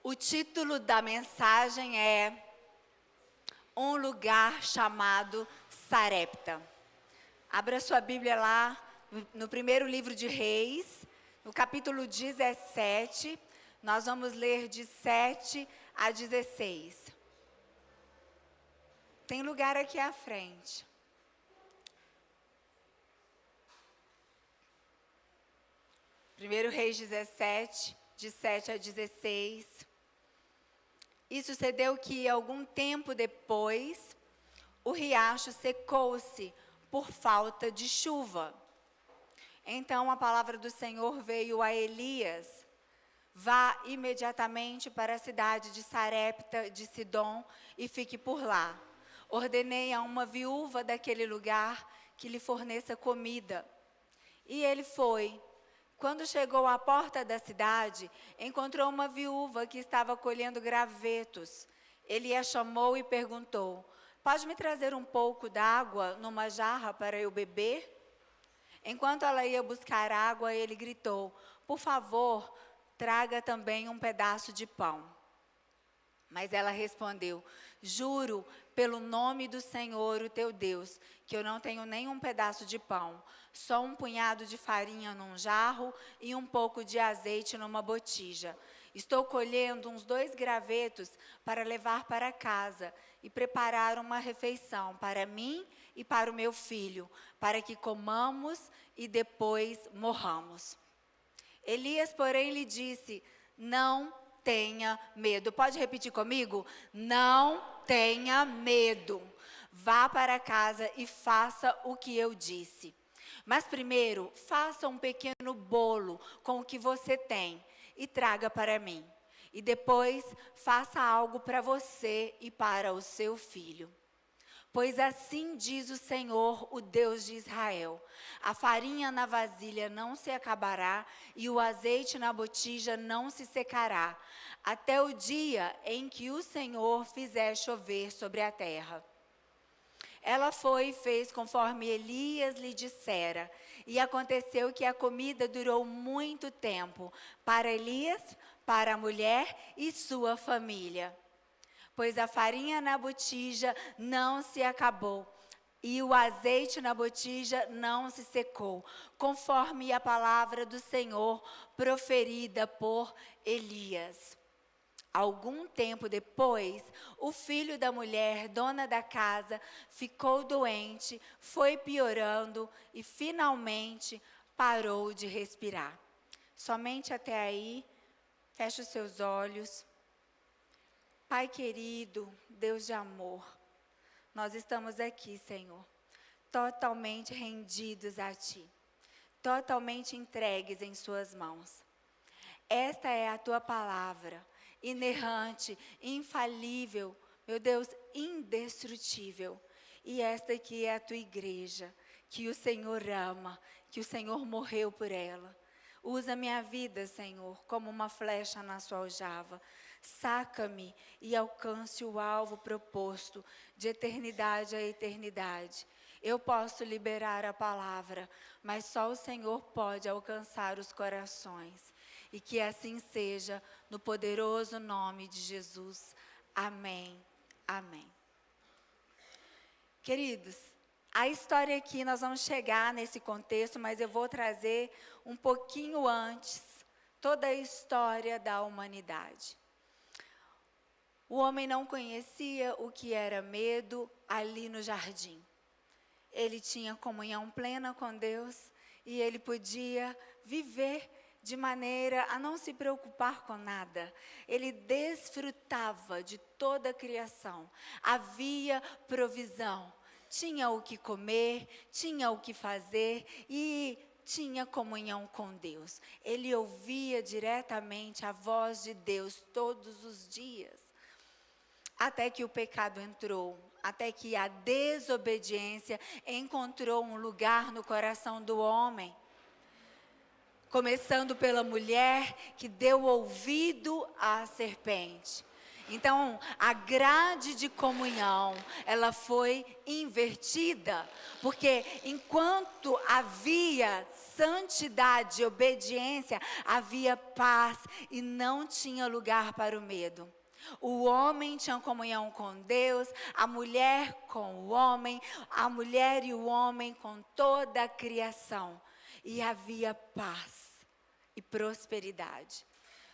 O título da mensagem é Um Lugar Chamado Sarepta. Abra sua Bíblia lá no primeiro livro de Reis, no capítulo 17. Nós vamos ler de 7 a 16. Tem lugar aqui à frente. Primeiro Reis 17, de 7 a 16. E sucedeu que, algum tempo depois, o riacho secou-se por falta de chuva. Então a palavra do Senhor veio a Elias: vá imediatamente para a cidade de Sarepta de Sidom e fique por lá. Ordenei a uma viúva daquele lugar que lhe forneça comida. E ele foi. Quando chegou à porta da cidade, encontrou uma viúva que estava colhendo gravetos. Ele a chamou e perguntou: pode me trazer um pouco d'água numa jarra para eu beber? Enquanto ela ia buscar água, ele gritou: por favor, traga também um pedaço de pão. Mas ela respondeu: juro pelo nome do Senhor, o teu Deus, que eu não tenho nem um pedaço de pão, só um punhado de farinha num jarro e um pouco de azeite numa botija. Estou colhendo uns 2 gravetos para levar para casa e preparar uma refeição para mim e para o meu filho, para que comamos e depois morramos. Elias, porém, lhe disse: não tenha medo. Pode repetir comigo? Não tenha medo. Vá para casa e faça o que eu disse. Mas primeiro, faça um pequeno bolo com o que você tem e traga para mim. E depois, faça algo para você e para o seu filho. Pois assim diz o Senhor, o Deus de Israel: a farinha na vasilha não se acabará e o azeite na botija não se secará, até o dia em que o Senhor fizer chover sobre a terra. Ela foi e fez conforme Elias lhe dissera, e aconteceu que a comida durou muito tempo para Elias, para a mulher e sua família. Pois a farinha na botija não se acabou, e o azeite na botija não se secou, conforme a palavra do Senhor proferida por Elias. Algum tempo depois, o filho da mulher, dona da casa, ficou doente, foi piorando e finalmente parou de respirar. Somente até aí, feche os seus olhos. Pai querido, Deus de amor, nós estamos aqui, Senhor, totalmente rendidos a Ti, totalmente entregues em Suas mãos. Esta é a Tua palavra, inerrante, infalível, meu Deus, indestrutível. E esta aqui é a Tua igreja, que o Senhor ama, que o Senhor morreu por ela. Usa minha vida, Senhor, como uma flecha na sua aljava. Saca-me e alcance o alvo proposto, de eternidade a eternidade. Eu posso liberar a palavra, mas só o Senhor pode alcançar os corações. E que assim seja, no poderoso nome de Jesus. Amém. Amém. Queridos, a história aqui, nós vamos chegar nesse contexto, mas eu vou trazer um pouquinho antes toda a história da humanidade. O homem não conhecia o que era medo ali no jardim. Ele tinha comunhão plena com Deus e ele podia viver de maneira a não se preocupar com nada. Ele desfrutava de toda a criação. Havia provisão. Tinha o que comer, tinha o que fazer e tinha comunhão com Deus. Ele ouvia diretamente a voz de Deus todos os dias. Até que o pecado entrou, até que a desobediência encontrou um lugar no coração do homem. Começando pela mulher que deu ouvido à serpente. Então, a grade de comunhão, ela foi invertida, porque enquanto havia santidade e obediência, havia paz e não tinha lugar para o medo. O homem tinha comunhão com Deus, a mulher com o homem, a mulher e o homem com toda a criação. E havia paz e prosperidade.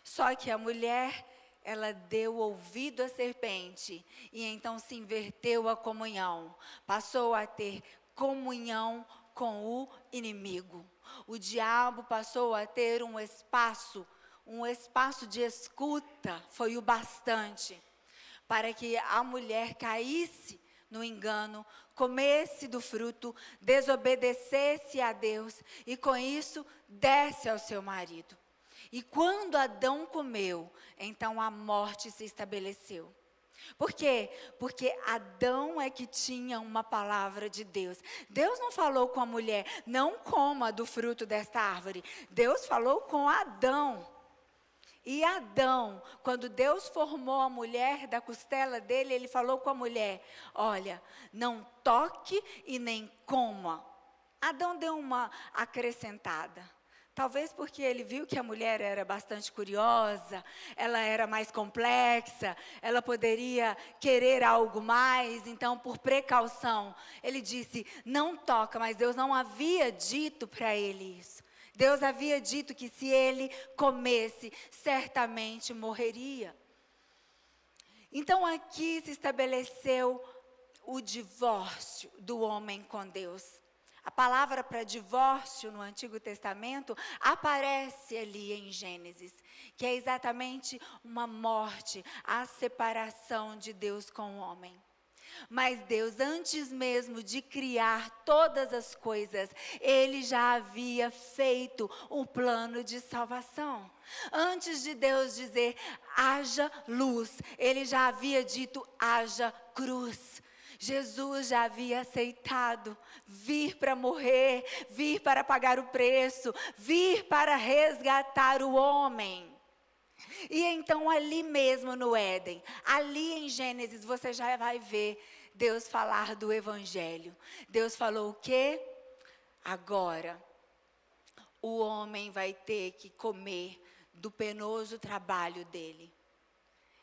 Só que a mulher, ela deu ouvido à serpente e então se inverteu a comunhão. Passou a ter comunhão com o inimigo. O diabo passou a ter um espaço de escuta, foi o bastante para que a mulher caísse no engano, comesse do fruto, desobedecesse a Deus e com isso desse ao seu marido. E quando Adão comeu, então a morte se estabeleceu. Por quê? Porque Adão é que tinha uma palavra de Deus. Deus não falou com a mulher, não coma do fruto desta árvore. Deus falou com Adão. E Adão, quando Deus formou a mulher da costela dele, ele falou com a mulher: olha, não toque e nem coma. Adão deu uma acrescentada. Talvez porque ele viu que a mulher era bastante curiosa, ela era mais complexa, ela poderia querer algo mais, então por precaução, ele disse, não toca, mas Deus não havia dito para ele isso. Deus havia dito que se ele comesse, certamente morreria. Então aqui se estabeleceu o divórcio do homem com Deus. A palavra para divórcio no Antigo Testamento aparece ali em Gênesis, que é exatamente uma morte, a separação de Deus com o homem. Mas Deus, antes mesmo de criar todas as coisas, Ele já havia feito um plano de salvação. Antes de Deus dizer, haja luz, Ele já havia dito, haja cruz. Jesus já havia aceitado vir para morrer, vir para pagar o preço, vir para resgatar o homem. E então ali mesmo no Éden, ali em Gênesis, você já vai ver Deus falar do Evangelho. Deus falou o quê? Agora, o homem vai ter que comer do penoso trabalho dele.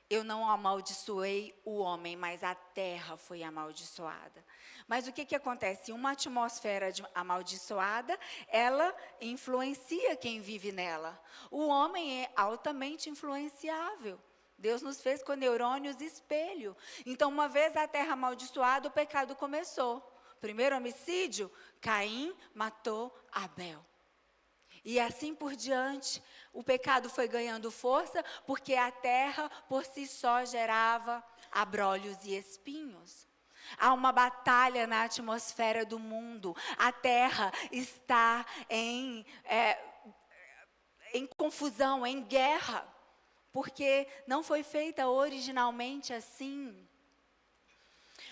Eu não amaldiçoei o homem, mas a terra foi amaldiçoada. Mas o que acontece? Uma atmosfera amaldiçoada, ela influencia quem vive nela. O homem é altamente influenciável. Deus nos fez com neurônios espelho. Então, uma vez a terra amaldiçoada, o pecado começou. Primeiro homicídio, Caim matou Abel. E assim por diante, o pecado foi ganhando força, porque a terra por si só gerava abrolhos e espinhos. Há uma batalha na atmosfera do mundo. A terra está em confusão, em guerra, porque não foi feita originalmente assim.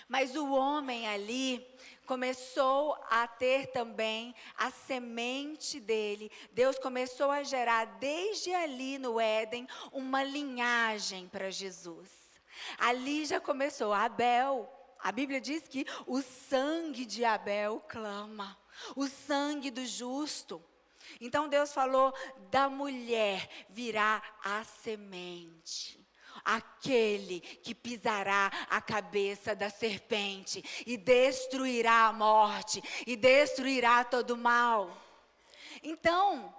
Mas o homem ali começou a ter também a semente dele. Deus começou a gerar desde ali no Éden uma linhagem para Jesus. Ali já começou Abel. A Bíblia diz que o sangue de Abel clama, o sangue do justo. Então Deus falou, da mulher virá a semente. Aquele que pisará a cabeça da serpente e destruirá a morte e destruirá todo o mal. Então,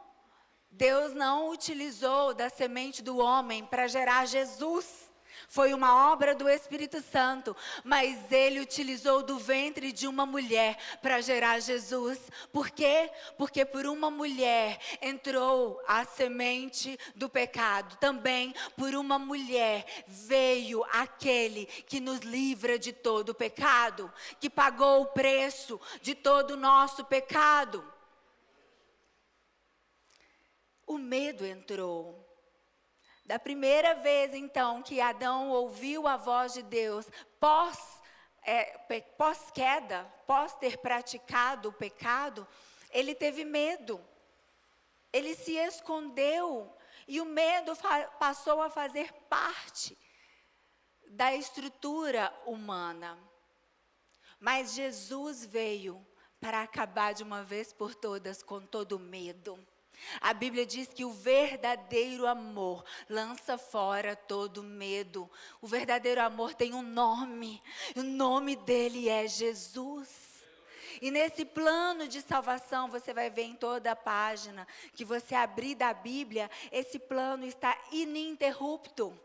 Deus não utilizou da semente do homem para gerar Jesus. Foi uma obra do Espírito Santo, mas Ele utilizou do ventre de uma mulher para gerar Jesus. Por quê? Porque por uma mulher entrou a semente do pecado. Também por uma mulher veio aquele que nos livra de todo o pecado, que pagou o preço de todo o nosso pecado. O medo entrou. Da primeira vez, então, que Adão ouviu a voz de Deus, pós-queda, pós ter praticado o pecado, ele teve medo. Ele se escondeu e o medo passou a fazer parte da estrutura humana. Mas Jesus veio para acabar de uma vez por todas com todo medo. A Bíblia diz que o verdadeiro amor lança fora todo medo. O verdadeiro amor tem um nome, e o nome dele é Jesus. E nesse plano de salvação, você vai ver em toda a página que você abrir da Bíblia, esse plano está ininterrupto.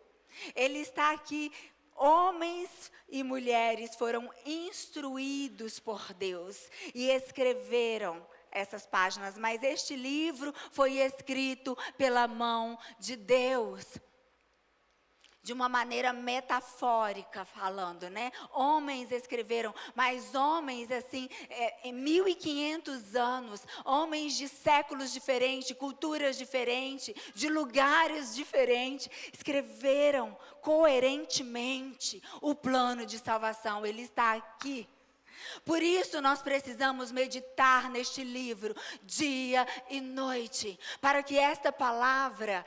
Ele está aqui. Homens e mulheres foram instruídos por Deus e escreveram essas páginas, mas este livro foi escrito pela mão de Deus. De uma maneira metafórica falando, né? Homens escreveram, mas homens assim, em 1500 anos, homens de séculos diferentes, culturas diferentes, de lugares diferentes, escreveram coerentemente o plano de salvação. Ele está aqui. Por isso nós precisamos meditar neste livro dia e noite, para que esta palavra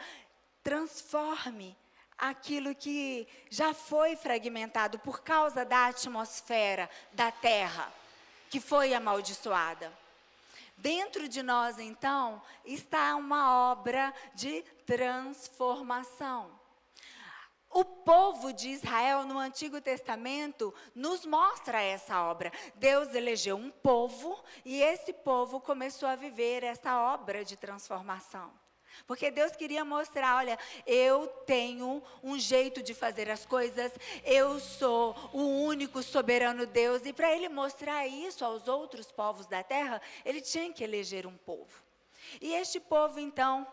transforme aquilo que já foi fragmentado por causa da atmosfera da terra, que foi amaldiçoada. Dentro de nós, então, está uma obra de transformação. O povo de Israel, no Antigo Testamento, nos mostra essa obra. Deus elegeu um povo e esse povo começou a viver essa obra de transformação. Porque Deus queria mostrar, olha, eu tenho um jeito de fazer as coisas, eu sou o único soberano Deus. E para Ele mostrar isso aos outros povos da terra, Ele tinha que eleger um povo. E este povo, então,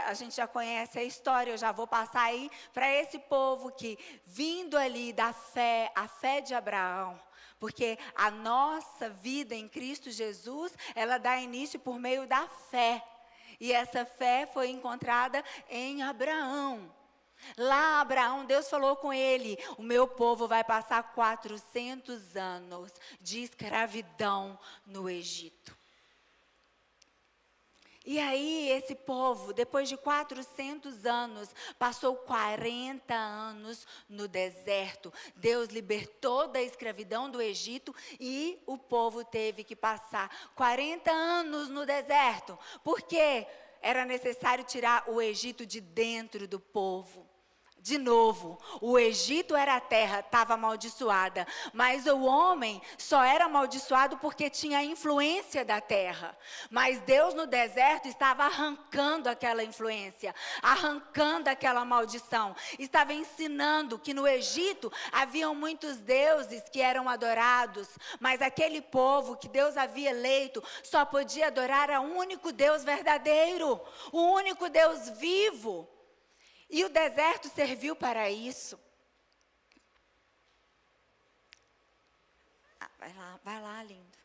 a gente já conhece a história, eu já vou passar aí para esse povo que, vindo ali da fé, a fé de Abraão, porque a nossa vida em Cristo Jesus, ela dá início por meio da fé. E essa fé foi encontrada em Abraão. Lá, Abraão, Deus falou com ele, o meu povo vai passar 400 anos de escravidão no Egito. E aí, esse povo, depois de 400 anos, passou 40 anos no deserto. Deus libertou da escravidão do Egito e o povo teve que passar 40 anos no deserto. Porque era necessário tirar o Egito de dentro do povo. De novo, o Egito era a terra, estava amaldiçoada, mas o homem só era amaldiçoado porque tinha a influência da terra. Mas Deus no deserto estava arrancando aquela influência, arrancando aquela maldição. Estava ensinando que no Egito haviam muitos deuses que eram adorados, mas aquele povo que Deus havia eleito só podia adorar a um único Deus verdadeiro, o único Deus vivo. E o deserto serviu para isso. Vai lá, lindo.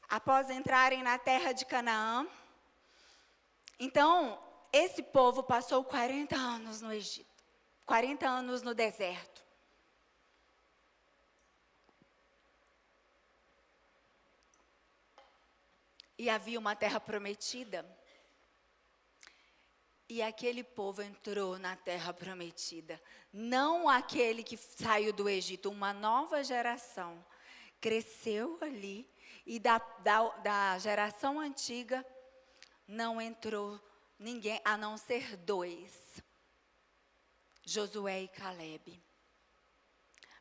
Após entrarem na terra de Canaã, então, esse povo passou 40 anos no Egito, 40 anos no deserto. E havia uma terra prometida. E aquele povo entrou na terra prometida. Não aquele que saiu do Egito, uma nova geração cresceu ali. E da geração antiga não entrou ninguém, a não ser 2. Josué e Calebe.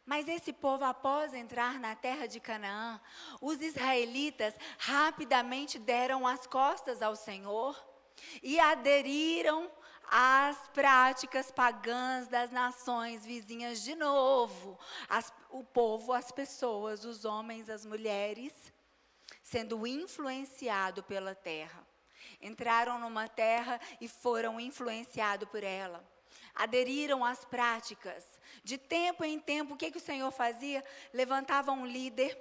Mas esse povo, após entrar na terra de Canaã, os israelitas rapidamente deram as costas ao Senhor e aderiram às práticas pagãs das nações vizinhas de novo. O povo, as pessoas, os homens, as mulheres, sendo influenciado pela terra. Entraram numa terra e foram influenciados por ela. Aderiram às práticas. De tempo em tempo, o que o Senhor fazia? Levantava um líder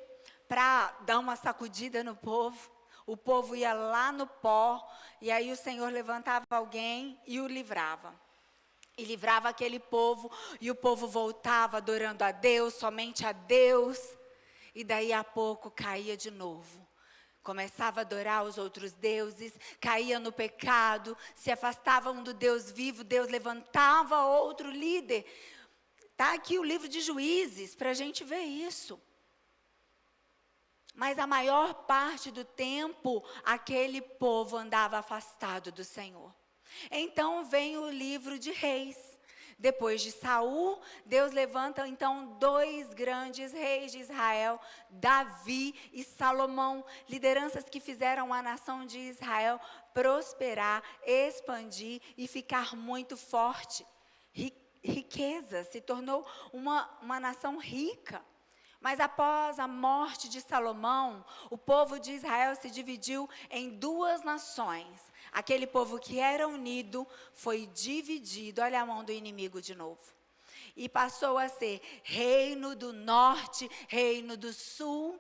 para dar uma sacudida no povo. O povo ia lá no pó, e aí o Senhor levantava alguém e o livrava. E livrava aquele povo, e o povo voltava adorando a Deus, somente a Deus. E daí a pouco caía de novo. começava a adorar os outros deuses, caía no pecado, se afastavam do Deus vivo, Deus levantava outro líder. Está aqui o livro de Juízes, para a gente ver isso. Mas a maior parte do tempo, aquele povo andava afastado do Senhor. Então vem o livro de Reis. Depois de Saul, Deus levanta então 2 grandes reis de Israel, Davi e Salomão, lideranças que fizeram a nação de Israel prosperar, expandir e ficar muito forte. Riqueza, se tornou uma nação rica. Mas após a morte de Salomão, o povo de Israel se dividiu em 2 nações. Aquele povo que era unido foi dividido, olha a mão do inimigo de novo. E passou a ser reino do norte, reino do sul.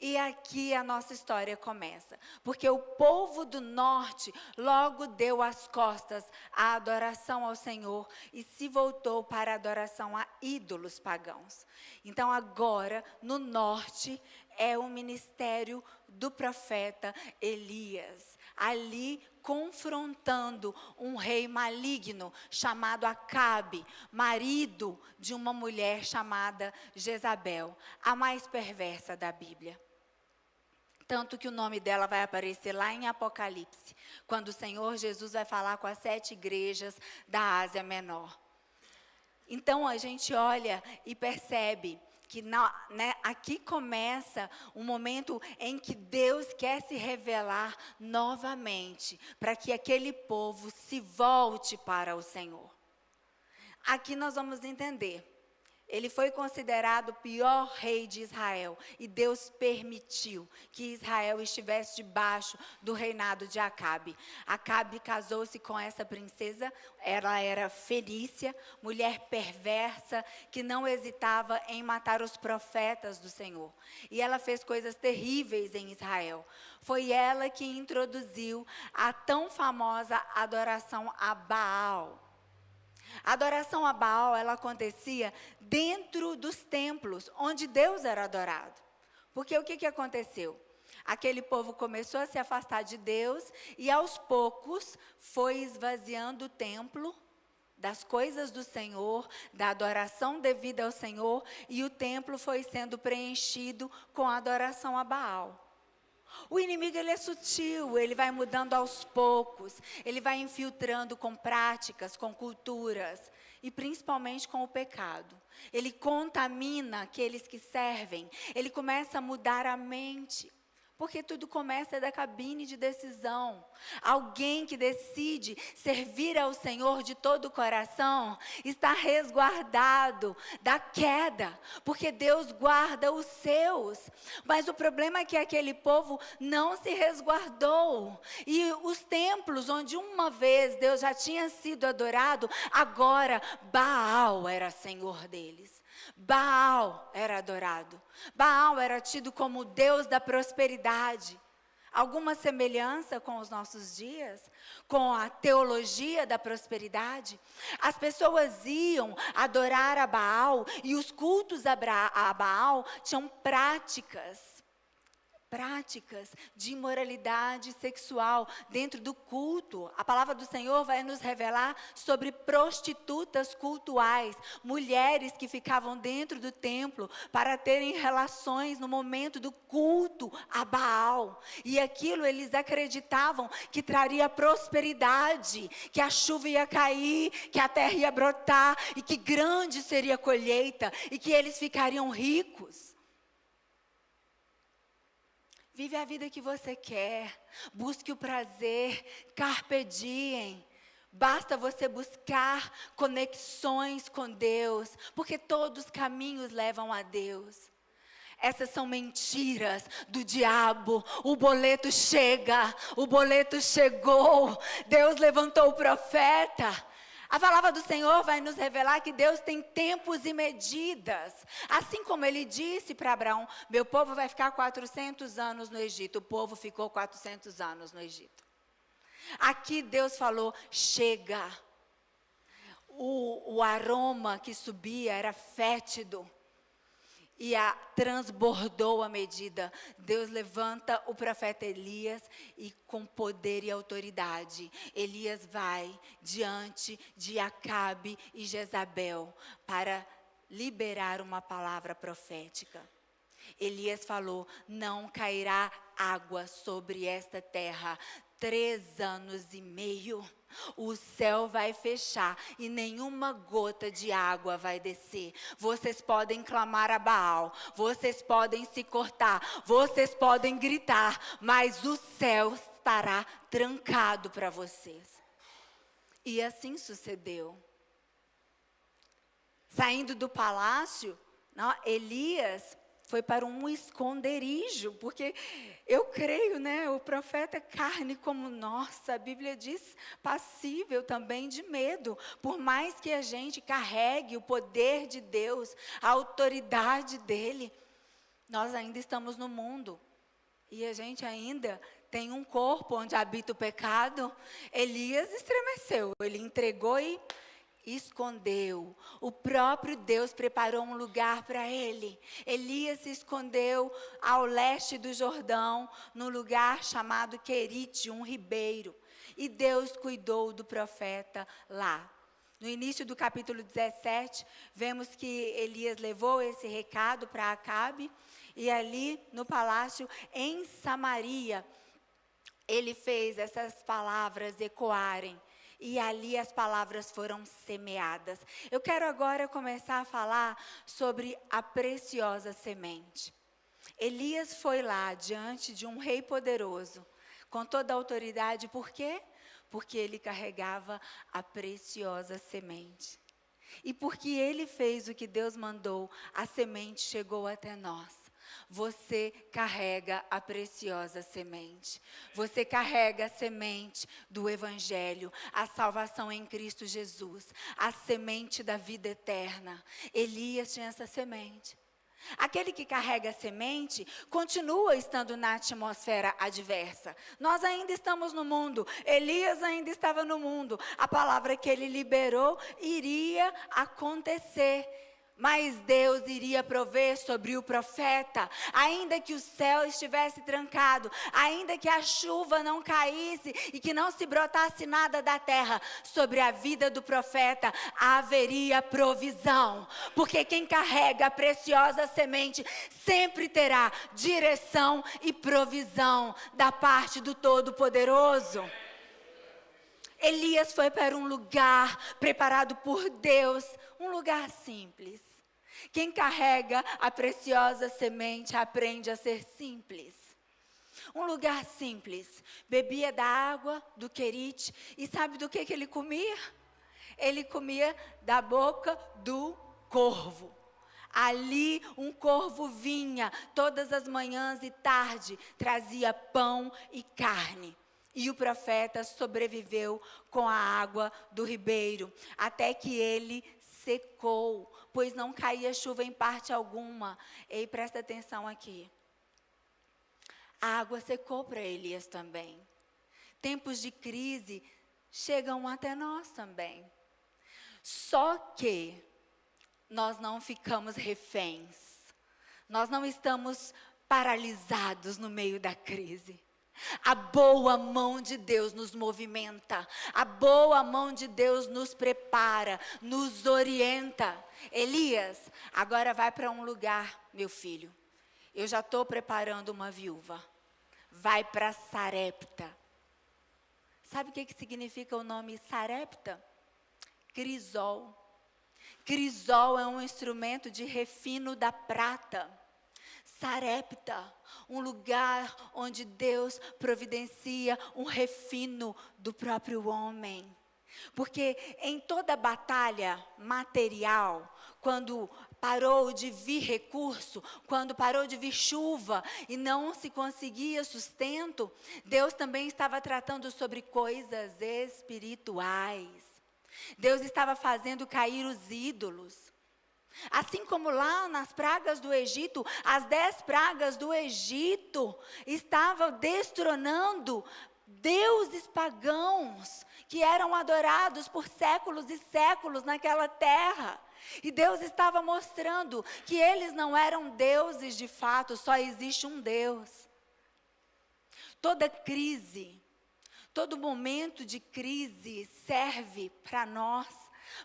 E aqui a nossa história começa. Porque o povo do norte logo deu as costas à adoração ao Senhor e se voltou para a adoração a ídolos pagãos. Então agora, no norte, é o ministério do profeta Elias. Ali confrontando um rei maligno chamado Acabe, marido de uma mulher chamada Jezabel, a mais perversa da Bíblia. Tanto que o nome dela vai aparecer lá em Apocalipse, quando o Senhor Jesus vai falar com as 7 igrejas da Ásia Menor. Então a gente olha e percebe que aqui começa um momento em que Deus quer se revelar novamente, para que aquele povo se volte para o Senhor. Aqui nós vamos entender. Ele foi considerado o pior rei de Israel e Deus permitiu que Israel estivesse debaixo do reinado de Acabe. Acabe casou-se com essa princesa, ela era Fenícia, mulher perversa que não hesitava em matar os profetas do Senhor. E ela fez coisas terríveis em Israel. Foi ela que introduziu a tão famosa adoração a Baal. A adoração a Baal, ela acontecia dentro dos templos, onde Deus era adorado. Porque o que aconteceu? Aquele povo começou a se afastar de Deus e aos poucos foi esvaziando o templo das coisas do Senhor, da adoração devida ao Senhor, e o templo foi sendo preenchido com a adoração a Baal. O inimigo, ele é sutil, ele vai mudando aos poucos, ele vai infiltrando com práticas, com culturas e principalmente com o pecado. Ele contamina aqueles que servem, ele começa a mudar a mente. Porque tudo começa da cabine de decisão. Alguém que decide servir ao Senhor de todo o coração está resguardado da queda, porque Deus guarda os seus. Mas o problema é que aquele povo não se resguardou. E os templos onde uma vez Deus já tinha sido adorado, agora Baal era senhor deles. Baal era adorado. Baal era tido como o Deus da prosperidade. Alguma semelhança com os nossos dias? Com a teologia da prosperidade? As pessoas iam adorar a Baal e os cultos a Baal tinham práticas de imoralidade sexual dentro do culto. A palavra do Senhor vai nos revelar sobre prostitutas cultuais, mulheres que ficavam dentro do templo para terem relações no momento do culto a Baal. E aquilo eles acreditavam que traria prosperidade, que a chuva ia cair, que a terra ia brotar e que grande seria a colheita e que eles ficariam ricos. Vive a vida que você quer, busque o prazer, carpe diem. Basta você buscar conexões com Deus, porque todos os caminhos levam a Deus. Essas são mentiras do diabo. O boleto chega, o boleto chegou. Deus levantou o profeta. A palavra do Senhor vai nos revelar que Deus tem tempos e medidas. Assim como ele disse para Abraão, meu povo vai ficar 400 anos no Egito. O povo ficou 400 anos no Egito. Aqui Deus falou, chega. O aroma que subia era fétido. transbordou a medida. Deus levanta o profeta Elias e com poder e autoridade, Elias vai diante de Acabe e Jezabel para liberar uma palavra profética. Elias falou: não cairá água sobre esta terra 3 anos e meio. O céu vai fechar e nenhuma gota de água vai descer. Vocês podem clamar a Baal, vocês podem se cortar, vocês podem gritar, mas o céu estará trancado para vocês. E assim sucedeu. Saindo do palácio, Elias foi para um esconderijo, porque eu creio, o profeta é carne como nós, a Bíblia diz, passível também de medo. Por mais que a gente carregue o poder de Deus, a autoridade dele, nós ainda estamos no mundo. E a gente ainda tem um corpo onde habita o pecado. Elias estremeceu, ele entregou e escondeu. O próprio Deus preparou um lugar para ele. Elias se escondeu ao leste do Jordão, num lugar chamado Querite, um ribeiro. E Deus cuidou do profeta lá. No início do capítulo 17, vemos que Elias levou esse recado para Acabe. E ali no palácio, em Samaria, ele fez essas palavras ecoarem. E ali as palavras foram semeadas. Eu quero agora começar a falar sobre a preciosa semente. Elias foi lá diante de um rei poderoso, com toda a autoridade. Por quê? Porque ele carregava a preciosa semente. E porque ele fez o que Deus mandou, a semente chegou até nós. Você carrega a preciosa semente. Você carrega a semente do Evangelho, a salvação em Cristo Jesus, a semente da vida eterna. Elias tinha essa semente. Aquele que carrega a semente continua estando na atmosfera adversa. Nós ainda estamos no mundo. Elias ainda estava no mundo. A palavra que ele liberou iria acontecer. Mas Deus iria prover sobre o profeta, ainda que o céu estivesse trancado, ainda que a chuva não caísse e que não se brotasse nada da terra, sobre a vida do profeta haveria provisão. Porque quem carrega a preciosa semente sempre terá direção e provisão da parte do Todo-Poderoso. Elias foi para um lugar preparado por Deus, um lugar simples. Quem carrega a preciosa semente aprende a ser simples. Um lugar simples. Bebia da água do Querite. E sabe do que ele comia? Ele comia da boca do corvo. Ali um corvo vinha todas as manhãs e tarde, trazia pão e carne. E o profeta sobreviveu com a água do ribeiro, até que ele secou, pois não caía chuva em parte alguma. Ei, presta atenção aqui. A água secou para Elias também. Tempos de crise chegam até nós também. Só que nós não ficamos reféns. Nós não estamos paralisados no meio da crise. A boa mão de Deus nos movimenta, a boa mão de Deus nos prepara, nos orienta. Elias, agora vai para um lugar, meu filho. Eu já estou preparando uma viúva. Vai para Sarepta. Sabe o que significa o nome Sarepta? Crisol. Crisol é um instrumento de refino da prata. Sarepta, um lugar onde Deus providencia um refino do próprio homem. Porque em toda batalha material, quando parou de vir recurso, quando parou de vir chuva e não se conseguia sustento, Deus também estava tratando sobre coisas espirituais. Deus estava fazendo cair os ídolos. Assim como lá nas pragas do Egito, as 10 pragas do Egito estavam destronando deuses pagãos que eram adorados por séculos e séculos naquela terra. E Deus estava mostrando que eles não eram deuses de fato, só existe um Deus. Toda crise, todo momento de crise serve para nós,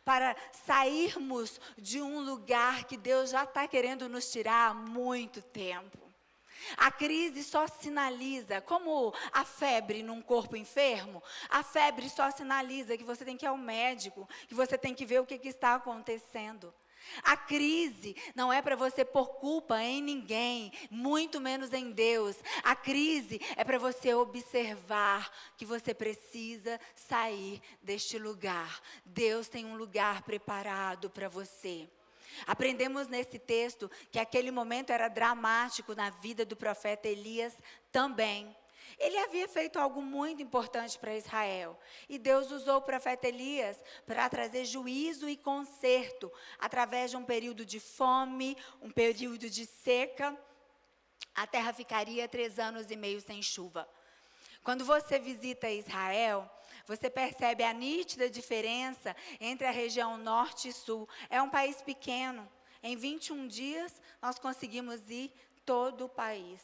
para sairmos de um lugar que Deus já está querendo nos tirar há muito tempo. A crise só sinaliza, como a febre num corpo enfermo, a febre só sinaliza que você tem que ir ao médico, que você tem que ver o que está acontecendo. A crise não é para você pôr culpa em ninguém, muito menos em Deus. A crise é para você observar que você precisa sair deste lugar. Deus tem um lugar preparado para você. Aprendemos nesse texto que aquele momento era dramático na vida do profeta Elias também. Ele havia feito algo muito importante para Israel. E Deus usou o profeta Elias para trazer juízo e conserto, através de um período de fome, um período de seca. A terra ficaria 3 anos e meio sem chuva. Quando você visita Israel, você percebe a nítida diferença entre a região norte e sul. É um país pequeno. Em 21 dias, nós conseguimos ir todo o país,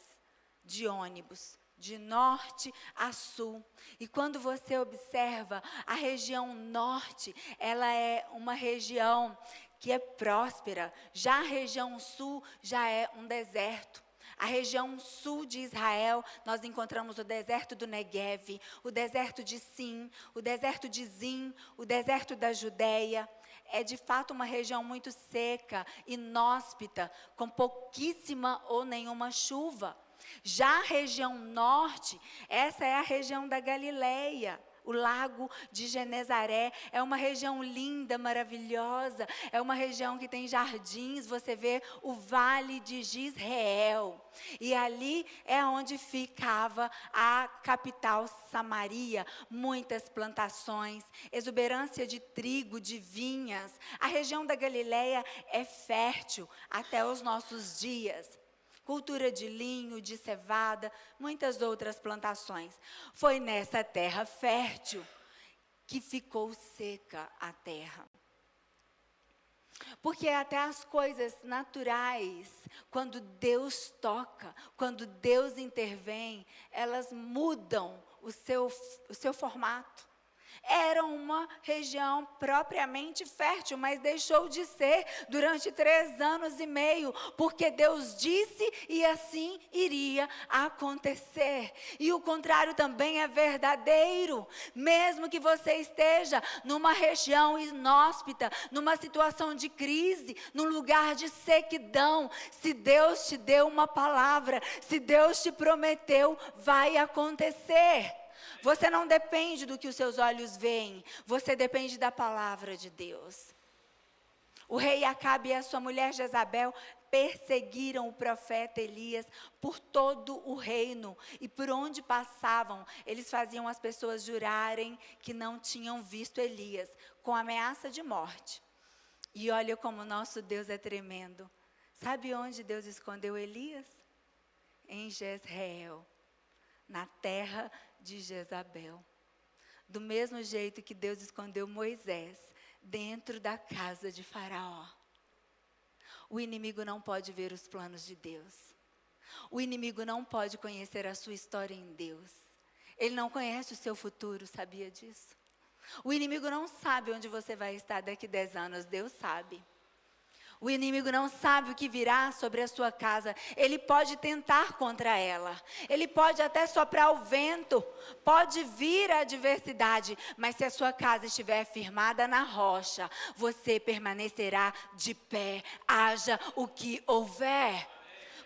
de ônibus, de norte a sul. E quando você observa, a região norte, ela é uma região que é próspera. Já a região sul já é um deserto. A região sul de Israel, nós encontramos o deserto do Neguev, o deserto de Sim, o deserto de Zim, o deserto da Judéia. É de fato uma região muito seca, inóspita, com pouquíssima ou nenhuma chuva. Já a região norte, essa é a região da Galileia. O lago de Genezaré é uma região linda, maravilhosa. É uma região que tem jardins. Você vê o vale de Jezreel. E ali é onde ficava a capital Samaria. Muitas plantações, exuberância de trigo, de vinhas. A região da Galileia é fértil até os nossos dias. Cultura de linho, de cevada, muitas outras plantações. Foi nessa terra fértil que ficou seca a terra. Porque até as coisas naturais, quando Deus toca, quando Deus intervém, elas mudam o seu formato. Era uma região propriamente fértil, mas deixou de ser durante 3 anos e meio, porque Deus disse e assim iria acontecer. E o contrário também é verdadeiro. Mesmo que você esteja numa região inóspita, numa situação de crise, num lugar de sequidão, se Deus te deu uma palavra, se Deus te prometeu, vai acontecer. Você não depende do que os seus olhos veem, você depende da palavra de Deus. O rei Acabe e a sua mulher Jezabel perseguiram o profeta Elias por todo o reino. E por onde passavam, eles faziam as pessoas jurarem que não tinham visto Elias, com ameaça de morte. E olha como nosso Deus é tremendo. Sabe onde Deus escondeu Elias? Em Jezreel, na terra de Jezabel. Do mesmo jeito que Deus escondeu Moisés dentro da casa de Faraó. O inimigo não pode ver os planos de Deus. O inimigo não pode conhecer a sua história em Deus. Ele não conhece o seu futuro, sabia disso? O inimigo não sabe onde você vai estar daqui 10 anos, Deus sabe. O inimigo não sabe o que virá sobre a sua casa. Ele pode tentar contra ela. Ele pode até soprar o vento. Pode vir a adversidade. Mas se a sua casa estiver firmada na rocha, você permanecerá de pé. Haja o que houver.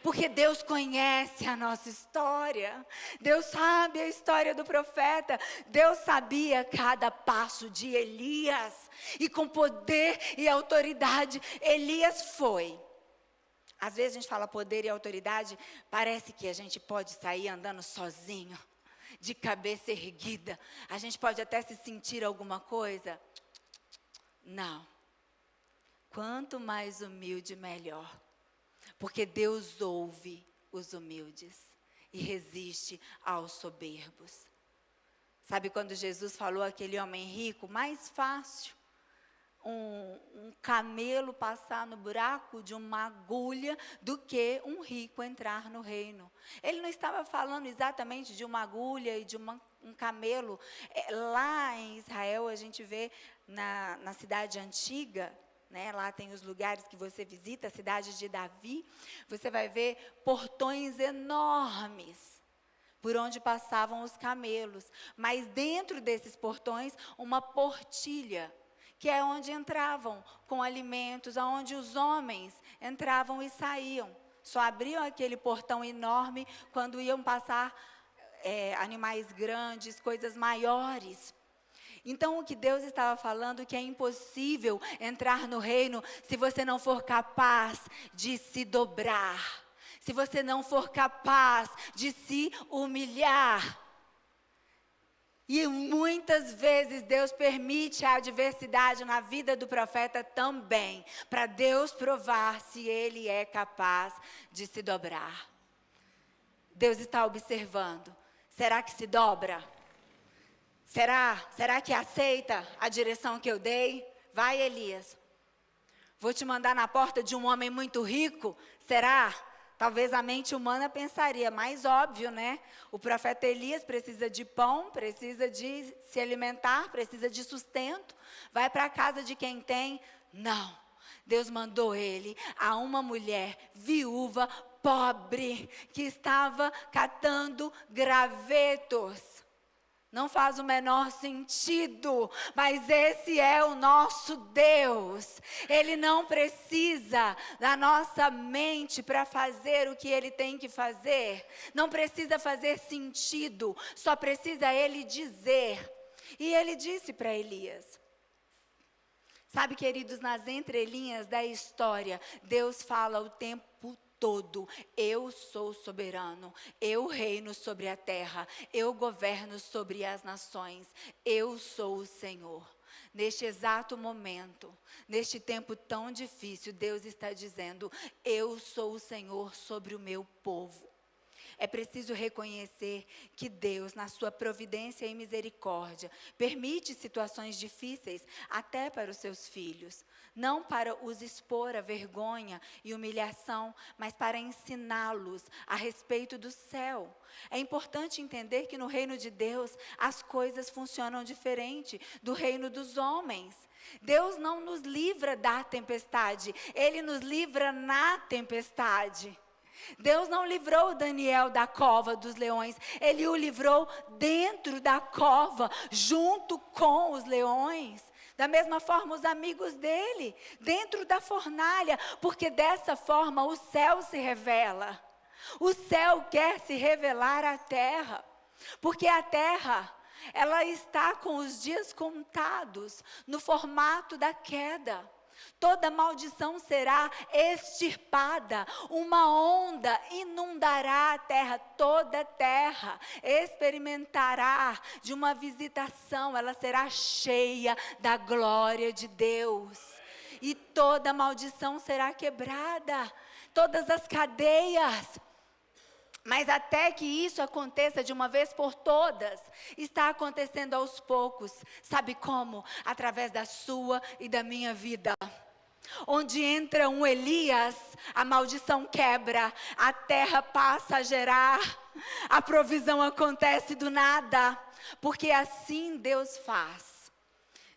Porque Deus conhece a nossa história. Deus sabe a história do profeta. Deus sabia cada passo de Elias. E com poder e autoridade, Elias foi. Às vezes a gente fala poder e autoridade, parece que a gente pode sair andando sozinho, de cabeça erguida. A gente pode até se sentir alguma coisa. Não. Quanto mais humilde, melhor. Porque Deus ouve os humildes e resiste aos soberbos. Sabe quando Jesus falou àquele homem rico, mais fácil um camelo passar no buraco de uma agulha do que um rico entrar no reino. Ele não estava falando exatamente de uma agulha e de um camelo. Lá em Israel a gente vê na cidade antiga, né, lá tem os lugares que você visita, a cidade de Davi, você vai ver portões enormes por onde passavam os camelos, mas dentro desses portões uma portilha, que é onde entravam com alimentos, aonde os homens entravam e saíam. Só abriam aquele portão enorme quando iam passar animais grandes, coisas maiores. Então, o que Deus estava falando, que é impossível entrar no reino se você não for capaz de se dobrar, se você não for capaz de se humilhar. E muitas vezes Deus permite a adversidade na vida do profeta também, para Deus provar se ele é capaz de se dobrar. Deus está observando. Será que se dobra? Será que aceita a direção que eu dei? Vai, Elias. Vou te mandar na porta de um homem muito rico? Será? Talvez a mente humana pensaria, mais óbvio, né? O profeta Elias precisa de pão, precisa de se alimentar, precisa de sustento. Vai para a casa de quem tem? Não. Deus mandou ele a uma mulher viúva, pobre, que estava catando gravetos. Não faz o menor sentido, mas esse é o nosso Deus. Ele não precisa da nossa mente para fazer o que Ele tem que fazer. Não precisa fazer sentido, só precisa Ele dizer. E Ele disse para Elias. Sabe, queridos, nas entrelinhas da história, Deus fala o tempo todo, eu sou soberano, eu reino sobre a terra, eu governo sobre as nações, eu sou o Senhor. Neste exato momento, neste tempo tão difícil, Deus está dizendo, eu sou o Senhor sobre o meu povo. É preciso reconhecer que Deus, na sua providência e misericórdia, permite situações difíceis até para os seus filhos. Não para os expor à vergonha e humilhação, mas para ensiná-los a respeito do céu. É importante entender que no reino de Deus as coisas funcionam diferente do reino dos homens. Deus não nos livra da tempestade, Ele nos livra na tempestade. Deus não livrou Daniel da cova dos leões, Ele o livrou dentro da cova, junto com os leões. Da mesma forma, os amigos dele, dentro da fornalha, porque dessa forma o céu se revela. O céu quer se revelar à terra, porque a terra, ela está com os dias contados, no formato da queda. Toda maldição será extirpada, uma onda inundará a terra, toda a terra experimentará de uma visitação, ela será cheia da glória de Deus. E toda maldição será quebrada, todas as cadeias. Mas até que isso aconteça de uma vez por todas, está acontecendo aos poucos. Sabe como? Através da sua e da minha vida. Onde entra um Elias, a maldição quebra, a terra passa a gerar, a provisão acontece do nada, porque assim Deus faz.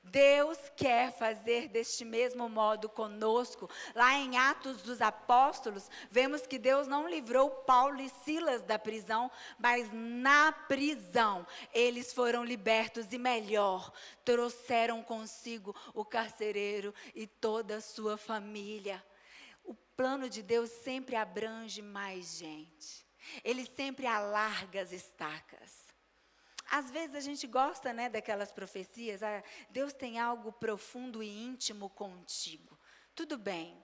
Deus quer fazer deste mesmo modo conosco. Lá em Atos dos Apóstolos, vemos que Deus não livrou Paulo e Silas da prisão, mas na prisão eles foram libertos e melhor, trouxeram consigo o carcereiro e toda a sua família. O plano de Deus sempre abrange mais gente. Ele sempre alarga as estacas. Às vezes a gente gosta, né, daquelas profecias, Deus tem algo profundo e íntimo contigo. Tudo bem,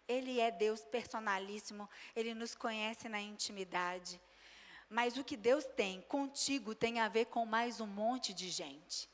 Ele é Deus personalíssimo, Ele nos conhece na intimidade. Mas o que Deus tem contigo tem a ver com mais um monte de gente.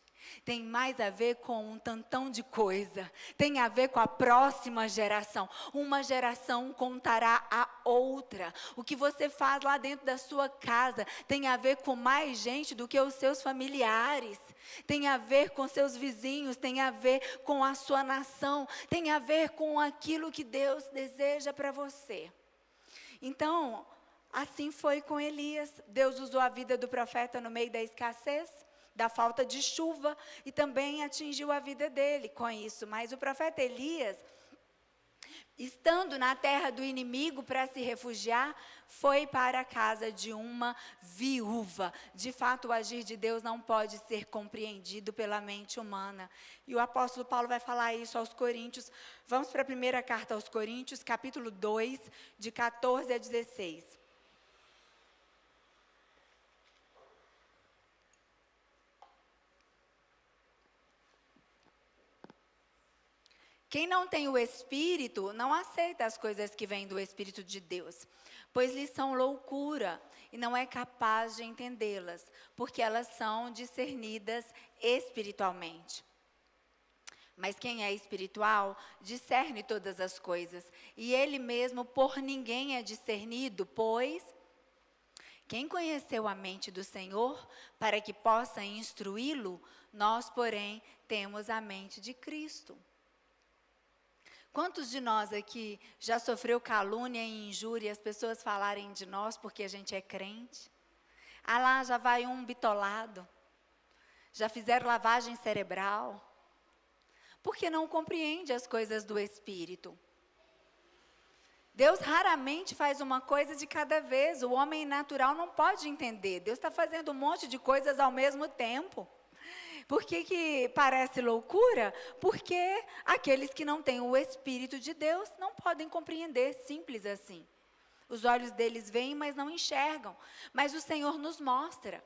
Tem mais a ver com um tantão de coisa. Tem a ver com a próxima geração. Uma geração contará a outra. O que você faz lá dentro da sua casa tem a ver com mais gente do que os seus familiares. Tem a ver com seus vizinhos, tem a ver com a sua nação, tem a ver com aquilo que Deus deseja para você. Então, assim foi com Elias. Deus usou a vida do profeta no meio da escassez, da falta de chuva, e também atingiu a vida dele com isso. Mas o profeta Elias, estando na terra do inimigo para se refugiar, foi para a casa de uma viúva. De fato, o agir de Deus não pode ser compreendido pela mente humana. E o apóstolo Paulo vai falar isso aos Coríntios. Vamos para a primeira carta aos Coríntios, capítulo 2, de 14 a 16. Quem não tem o Espírito não aceita as coisas que vêm do Espírito de Deus, pois lhes são loucura e não é capaz de entendê-las, porque elas são discernidas espiritualmente. Mas quem é espiritual discerne todas as coisas, e ele mesmo por ninguém é discernido, pois quem conheceu a mente do Senhor para que possa instruí-lo, nós, porém, temos a mente de Cristo. Quantos de nós aqui já sofreu calúnia e injúria, as pessoas falarem de nós porque a gente é crente? Ah lá, já vai um bitolado. Já fizeram lavagem cerebral. Porque não compreende as coisas do Espírito. Deus raramente faz uma coisa de cada vez. O homem natural não pode entender. Deus está fazendo um monte de coisas ao mesmo tempo. Por que parece loucura? Porque aqueles que não têm o Espírito de Deus não podem compreender, simples assim. Os olhos deles veem, mas não enxergam. Mas o Senhor nos mostra.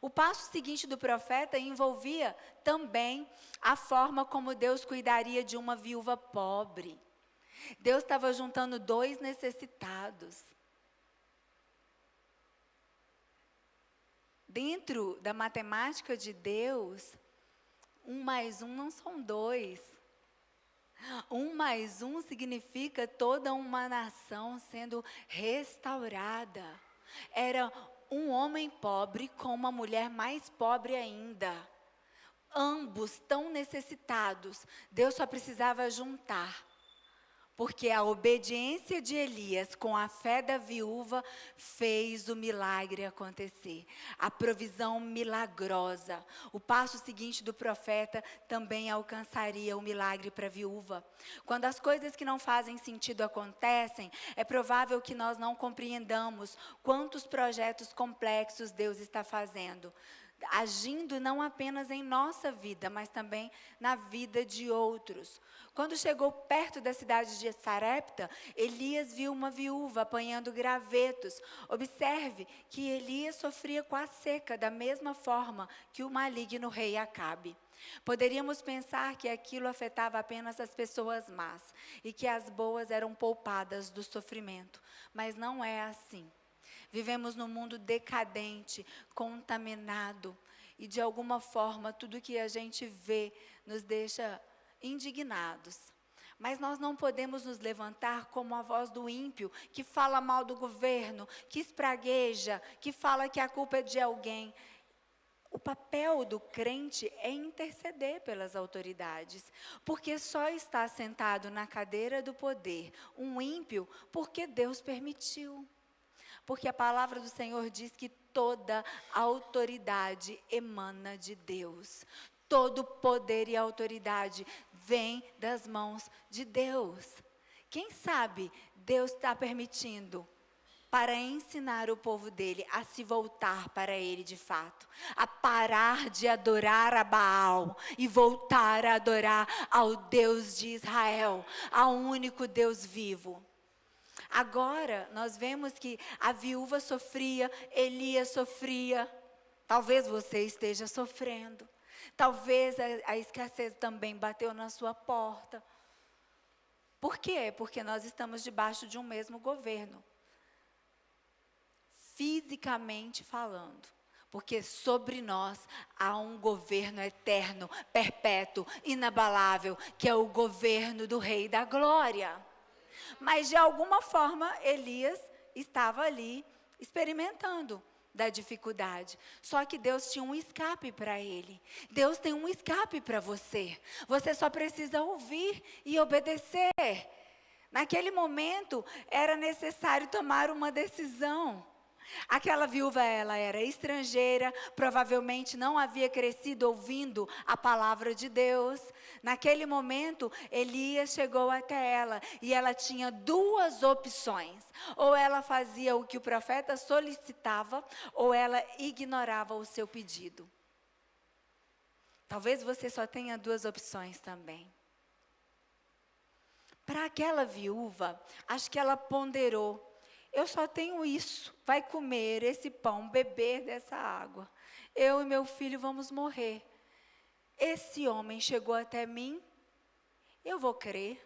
O passo seguinte do profeta envolvia também a forma como Deus cuidaria de uma viúva pobre. Deus estava juntando dois necessitados. Dentro da matemática de Deus, 1 mais 1 não são 2. 1 mais 1 significa toda uma nação sendo restaurada. Era um homem pobre com uma mulher mais pobre ainda. Ambos tão necessitados. Deus só precisava juntar. Porque a obediência de Elias com a fé da viúva fez o milagre acontecer. A provisão milagrosa. O passo seguinte do profeta também alcançaria o milagre para a viúva. Quando as coisas que não fazem sentido acontecem, é provável que nós não compreendamos quantos projetos complexos Deus está fazendo. Agindo não apenas em nossa vida, mas também na vida de outros. Quando chegou perto da cidade de Sarepta, Elias viu uma viúva apanhando gravetos. Observe que Elias sofria com a seca da mesma forma que o maligno rei Acabe. Poderíamos pensar que aquilo afetava apenas as pessoas más e que as boas eram poupadas do sofrimento, mas não é assim. Vivemos num mundo decadente, contaminado, e de alguma forma tudo que a gente vê nos deixa indignados. Mas nós não podemos nos levantar como a voz do ímpio, que fala mal do governo, que espragueja, que fala que a culpa é de alguém. O papel do crente é interceder pelas autoridades, porque só está sentado na cadeira do poder um ímpio porque Deus permitiu. Porque a palavra do Senhor diz que toda autoridade emana de Deus. Todo poder e autoridade vem das mãos de Deus. Quem sabe Deus está permitindo para ensinar o povo dele a se voltar para ele de fato. A parar de adorar a Baal e voltar a adorar ao Deus de Israel, ao único Deus vivo. Agora, nós vemos que a viúva sofria, Elias sofria. Talvez você esteja sofrendo. Talvez a escassez também bateu na sua porta. Por quê? Porque nós estamos debaixo de um mesmo governo. Fisicamente falando. Porque sobre nós há um governo eterno, perpétuo, inabalável, que é o governo do Rei da Glória. Mas de alguma forma Elias estava ali experimentando da dificuldade. Só que Deus tinha um escape para ele. Deus tem um escape para você. Você só precisa ouvir e obedecer. Naquele momento era necessário tomar uma decisão. Aquela viúva, ela era estrangeira, provavelmente não havia crescido ouvindo a palavra de Deus. Naquele momento, Elias chegou até ela e ela tinha duas opções. Ou ela fazia o que o profeta solicitava, ou ela ignorava o seu pedido. Talvez você só tenha duas opções também. Para aquela viúva, acho que ela ponderou. Eu só tenho isso, vai comer esse pão, beber dessa água. Eu e meu filho vamos morrer. Esse homem chegou até mim, eu vou crer.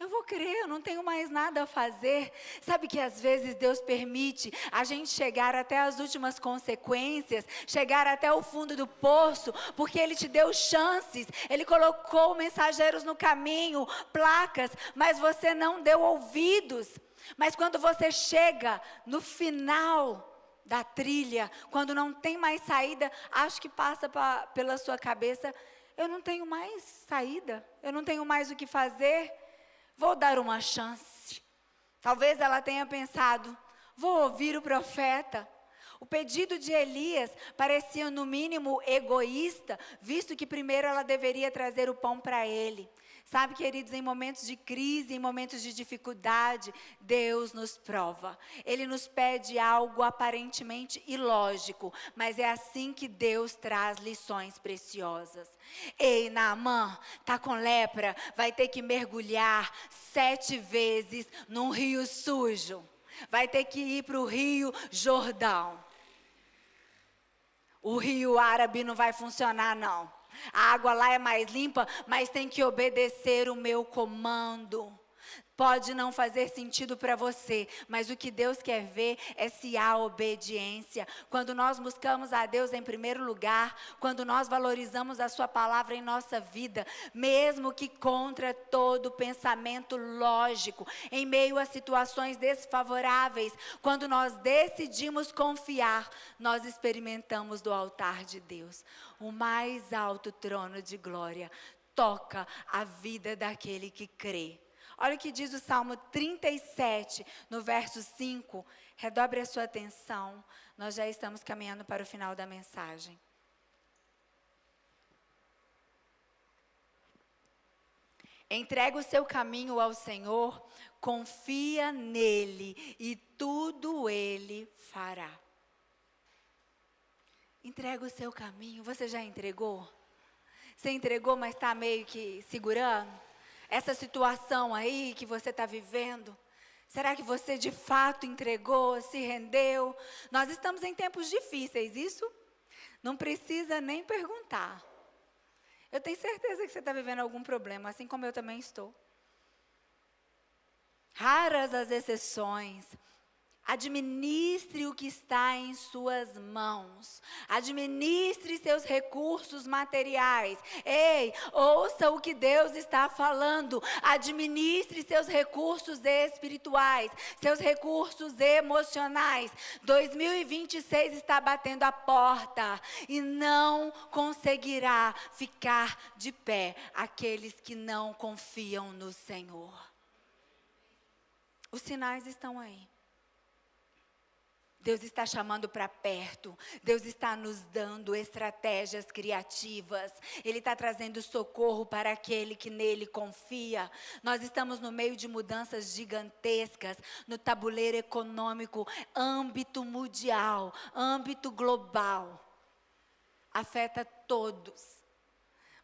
Eu não tenho mais nada a fazer. Sabe que às vezes Deus permite a gente chegar até as últimas consequências, chegar até o fundo do poço, porque Ele te deu chances, Ele colocou mensageiros no caminho, placas, mas você não deu ouvidos. Mas quando você chega no final da trilha, quando não tem mais saída, acho que passa pela sua cabeça, eu não tenho mais saída, eu não tenho mais o que fazer, vou dar uma chance. Talvez ela tenha pensado, vou ouvir o profeta. O pedido de Elias parecia no mínimo egoísta, visto que primeiro ela deveria trazer o pão para ele. Sabe, queridos, em momentos de crise, em momentos de dificuldade, Deus nos prova. Ele nos pede algo aparentemente ilógico, mas é assim que Deus traz lições preciosas. Ei, Naamã, tá com lepra, vai ter que mergulhar 7 vezes num rio sujo. Vai ter que ir para o rio Jordão. O rio árabe não vai funcionar, não. A água lá é mais limpa, mas tem que obedecer o meu comando. Pode não fazer sentido para você, mas o que Deus quer ver é se há obediência. Quando nós buscamos a Deus em primeiro lugar, quando nós valorizamos a sua palavra em nossa vida, mesmo que contra todo pensamento lógico, em meio a situações desfavoráveis, quando nós decidimos confiar, nós experimentamos do altar de Deus. O mais alto trono de glória toca a vida daquele que crê. Olha o que diz o Salmo 37, no verso 5. Redobre a sua atenção. Nós já estamos caminhando para o final da mensagem. Entrega o seu caminho ao Senhor, confia nele e tudo ele fará. Entrega o seu caminho. Você já entregou? Você entregou, mas está meio que segurando? Essa situação aí que você está vivendo, será que você de fato entregou, se rendeu? Nós estamos em tempos difíceis, isso não precisa nem perguntar. Eu tenho certeza que você está vivendo algum problema, assim como eu também estou. Raras as exceções. Administre o que está em suas mãos. Administre seus recursos materiais. Ei, ouça o que Deus está falando. Administre seus recursos espirituais, seus recursos emocionais. 2026 está batendo a porta e não conseguirá ficar de pé aqueles que não confiam no Senhor. Os sinais estão aí. Deus está chamando para perto, Deus está nos dando estratégias criativas, Ele está trazendo socorro para aquele que nele confia. Nós estamos no meio de mudanças gigantescas, no tabuleiro econômico, âmbito mundial, âmbito global, afeta todos.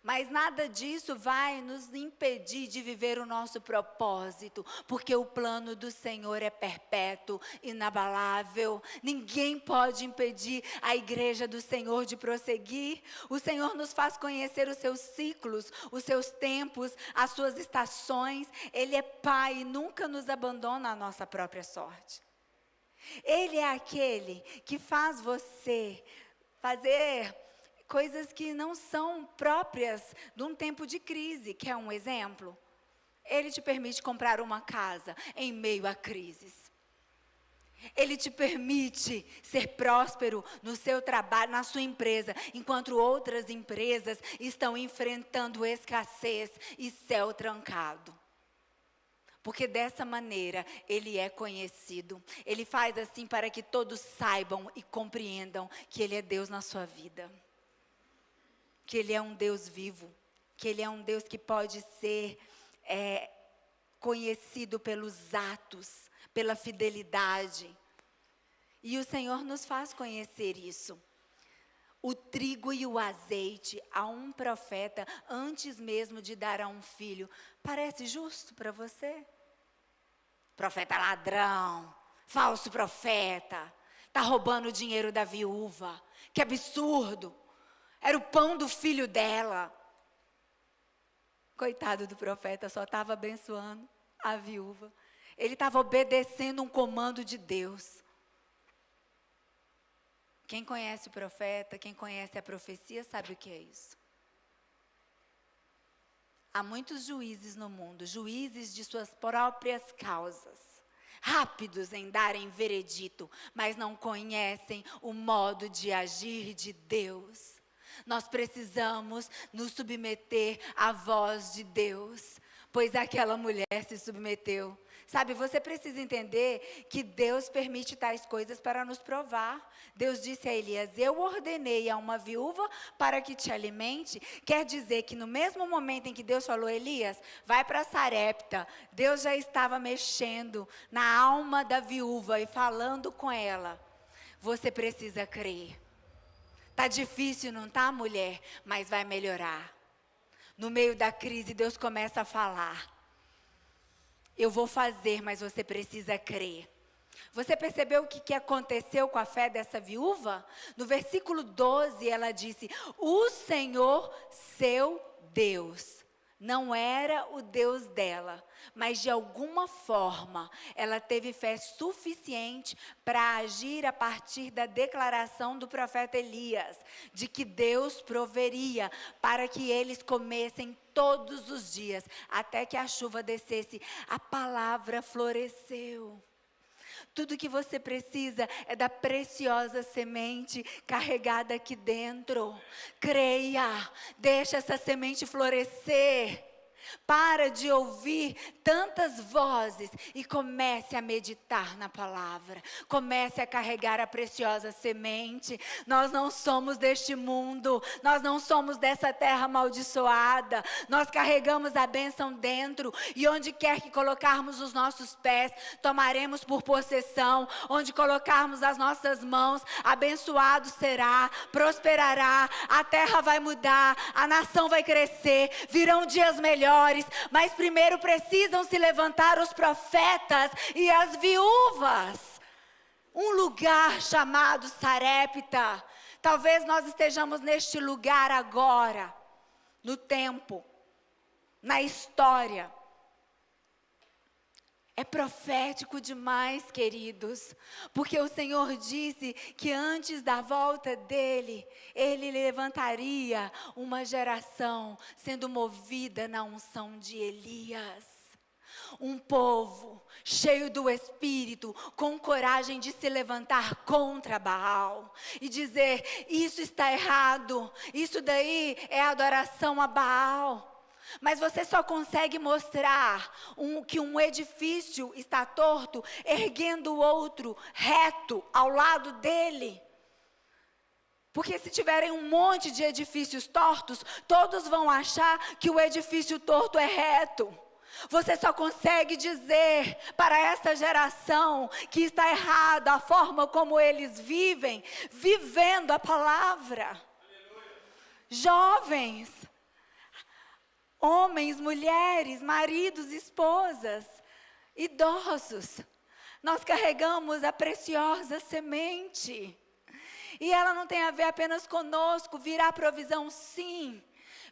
Mas nada disso vai nos impedir de viver o nosso propósito, porque o plano do Senhor é perpétuo, inabalável. Ninguém pode impedir a igreja do Senhor de prosseguir. O Senhor nos faz conhecer os seus ciclos, os seus tempos, as suas estações. Ele é Pai e nunca nos abandona à nossa própria sorte. Ele é aquele que faz você fazer coisas que não são próprias de um tempo de crise. Quer um exemplo? Ele te permite comprar uma casa em meio a crises. Ele te permite ser próspero no seu trabalho, na sua empresa, enquanto outras empresas estão enfrentando escassez e céu trancado. Porque dessa maneira Ele é conhecido. Ele faz assim para que todos saibam e compreendam que Ele é Deus na sua vida. Que Ele é um Deus vivo. Que Ele é um Deus que pode ser conhecido pelos atos, pela fidelidade. E o Senhor nos faz conhecer isso. O trigo e o azeite a um profeta antes mesmo de dar a um filho. Parece justo para você? Profeta ladrão, falso profeta, está roubando o dinheiro da viúva. Que absurdo! Era o pão do filho dela. Coitado do profeta, só estava abençoando a viúva. Ele estava obedecendo um comando de Deus. Quem conhece o profeta, quem conhece a profecia, sabe o que é isso. Há muitos juízes no mundo, juízes de suas próprias causas, rápidos em darem veredito, mas não conhecem o modo de agir de Deus. Nós precisamos nos submeter à voz de Deus, pois aquela mulher se submeteu. Sabe, você precisa entender que Deus permite tais coisas para nos provar. Deus disse a Elias, eu ordenei a uma viúva para que te alimente. Quer dizer que no mesmo momento em que Deus falou, Elias, vai para Sarepta, Deus já estava mexendo na alma da viúva e falando com ela. Você precisa crer. Tá difícil, não tá, mulher? Mas vai melhorar. No meio da crise, Deus começa a falar. Eu vou fazer, mas você precisa crer. Você percebeu o que aconteceu com a fé dessa viúva? No versículo 12, ela disse, o Senhor, seu Deus. Não era o Deus dela, mas de alguma forma, ela teve fé suficiente para agir a partir da declaração do profeta Elias, de que Deus proveria para que eles comessem todos os dias, até que a chuva descesse. A palavra floresceu. Tudo que você precisa é da preciosa semente carregada aqui dentro. Creia, deixa essa semente florescer. Para de ouvir tantas vozes e comece a meditar na palavra. Comece a carregar a preciosa semente. Nós não somos deste mundo. Nós não somos dessa terra amaldiçoada. Nós carregamos a bênção dentro. E onde quer que colocarmos os nossos pés, tomaremos por possessão. Onde colocarmos as nossas mãos, abençoado será, prosperará. A terra vai mudar, a nação vai crescer, virão dias melhores. Mas primeiro precisam se levantar os profetas e as viúvas. Um lugar chamado Sarepta. Talvez nós estejamos neste lugar agora, no tempo, na história. É profético demais, queridos, porque o Senhor disse que antes da volta dele, ele levantaria uma geração sendo movida na unção de Elias. Um povo cheio do Espírito, com coragem de se levantar contra Baal e dizer, isso está errado, isso daí é adoração a Baal. Mas você só consegue mostrar que um edifício está torto, erguendo o outro reto ao lado dele. Porque se tiverem um monte de edifícios tortos, todos vão achar que o edifício torto é reto. Você só consegue dizer para essa geração que está errada a forma como eles vivem, vivendo a palavra. Aleluia. Jovens, homens, mulheres, maridos, esposas, idosos, nós carregamos a preciosa semente. E ela não tem a ver apenas conosco, virá provisão sim,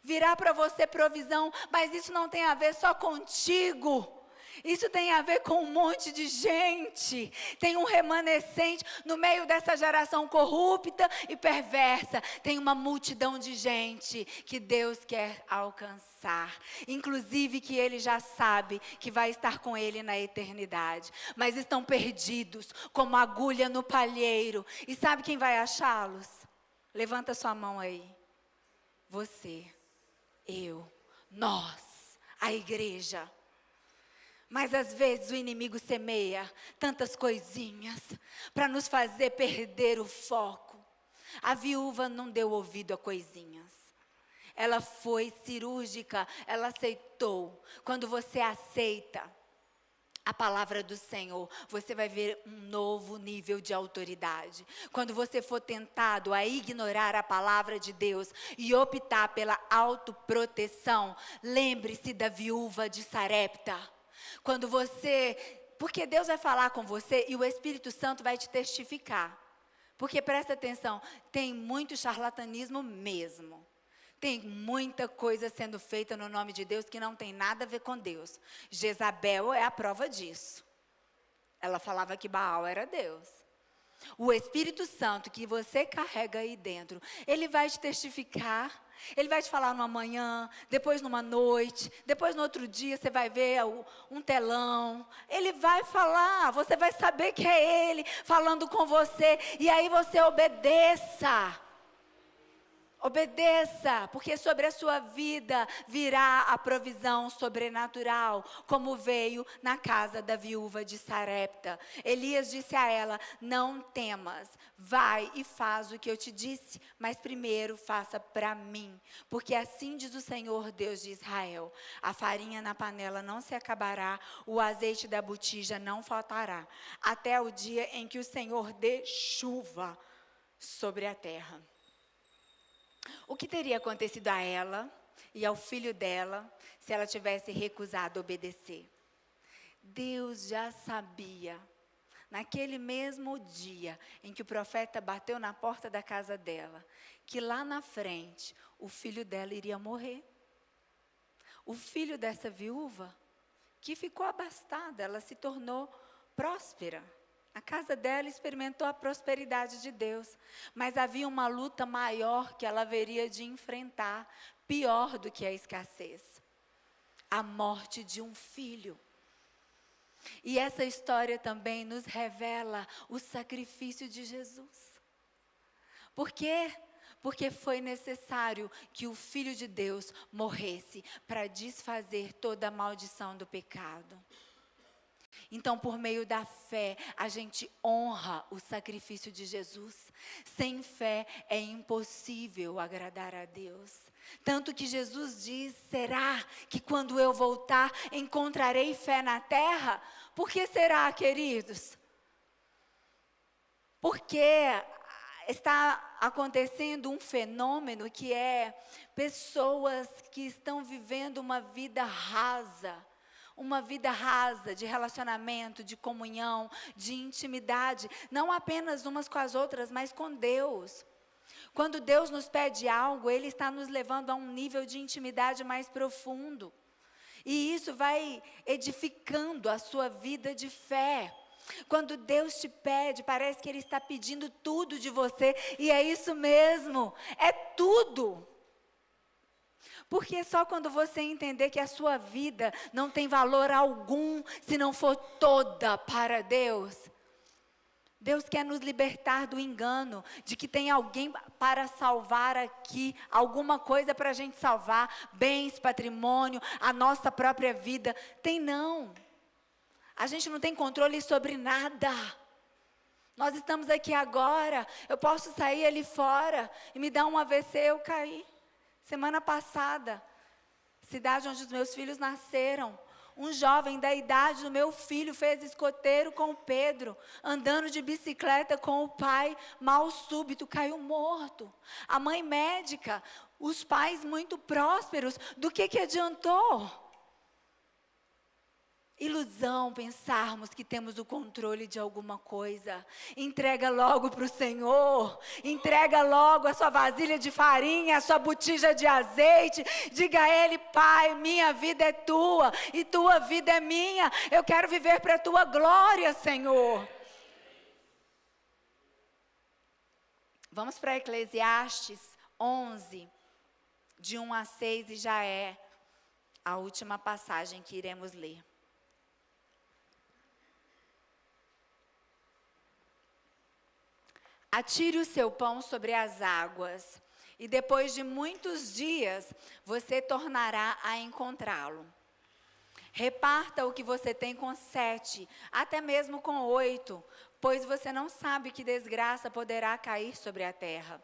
virá para você provisão, mas isso não tem a ver só contigo. Isso tem a ver com um monte de gente. Tem um remanescente no meio dessa geração corrupta e perversa. Tem uma multidão de gente que Deus quer alcançar. Inclusive que Ele já sabe que vai estar com Ele na eternidade. Mas estão perdidos como agulha no palheiro. E sabe quem vai achá-los? Levanta sua mão aí. Você, eu, nós, a igreja. Mas às vezes o inimigo semeia tantas coisinhas para nos fazer perder o foco. A viúva não deu ouvido a coisinhas. Ela foi cirúrgica, ela aceitou. Quando você aceita a palavra do Senhor, você vai ver um novo nível de autoridade. Quando você for tentado a ignorar a palavra de Deus e optar pela autoproteção, lembre-se da viúva de Sarepta. Quando porque Deus vai falar com você e o Espírito Santo vai te testificar. Porque presta atenção, tem muito charlatanismo mesmo. Tem muita coisa sendo feita no nome de Deus que não tem nada a ver com Deus. Jezabel é a prova disso. Ela falava que Baal era Deus. O Espírito Santo que você carrega aí dentro, ele vai te testificar. Ele vai te falar numa manhã, depois numa noite, depois no outro dia você vai ver um telão. Ele vai falar, você vai saber que é Ele falando com você. E aí você obedeça. Obedeça, porque sobre a sua vida virá a provisão sobrenatural, como veio na casa da viúva de Sarepta. Elias disse a ela: não temas, vai e faz o que eu te disse, mas primeiro faça para mim, porque assim diz o Senhor Deus de Israel: a farinha na panela não se acabará, o azeite da botija não faltará, até o dia em que o Senhor dê chuva sobre a terra. O que teria acontecido a ela e ao filho dela se ela tivesse recusado obedecer? Deus já sabia, naquele mesmo dia em que o profeta bateu na porta da casa dela, que lá na frente o filho dela iria morrer. O filho dessa viúva, que ficou abastada, ela se tornou próspera. A casa dela experimentou a prosperidade de Deus, mas havia uma luta maior que ela haveria de enfrentar, pior do que a escassez: a morte de um filho. E essa história também nos revela o sacrifício de Jesus. Por quê? Porque foi necessário que o Filho de Deus morresse para desfazer toda a maldição do pecado. Então, por meio da fé, a gente honra o sacrifício de Jesus. Sem fé é impossível agradar a Deus. Tanto que Jesus diz: será que quando eu voltar encontrarei fé na terra? Por que será, queridos? Porque está acontecendo um fenômeno que é pessoas que estão vivendo uma vida rasa. Uma vida rasa de relacionamento, de comunhão, de intimidade, não apenas umas com as outras, mas com Deus. Quando Deus nos pede algo, Ele está nos levando a um nível de intimidade mais profundo. E isso vai edificando a sua vida de fé. Quando Deus te pede, parece que Ele está pedindo tudo de você, e é isso mesmo, é tudo. Porque só quando você entender que a sua vida não tem valor algum se não for toda para Deus. Deus quer nos libertar do engano de que tem alguém para salvar aqui, alguma coisa para a gente salvar, bens, patrimônio, a nossa própria vida. Tem não. A gente não tem controle sobre nada. Nós estamos aqui agora, eu posso sair ali fora e me dar um AVC, eu caí. Semana passada, cidade onde os meus filhos nasceram, um jovem da idade do meu filho fez escoteiro com o Pedro, andando de bicicleta com o pai, mal súbito, caiu morto. A mãe médica, os pais muito prósperos, do que adiantou? ilusão pensarmos que temos o controle de alguma coisa. Entrega logo para o Senhor. Entrega logo a sua vasilha de farinha, a sua botija de azeite. Diga a Ele: Pai, minha vida é tua e tua vida é minha. Eu quero viver para a tua glória, Senhor. Vamos para Eclesiastes 11, de 1 a 6, e já é a última passagem que iremos ler. Atire o seu pão sobre as águas, e depois de muitos dias você tornará a encontrá-lo. Reparta o que você tem com 7, até mesmo com 8, pois você não sabe que desgraça poderá cair sobre a terra.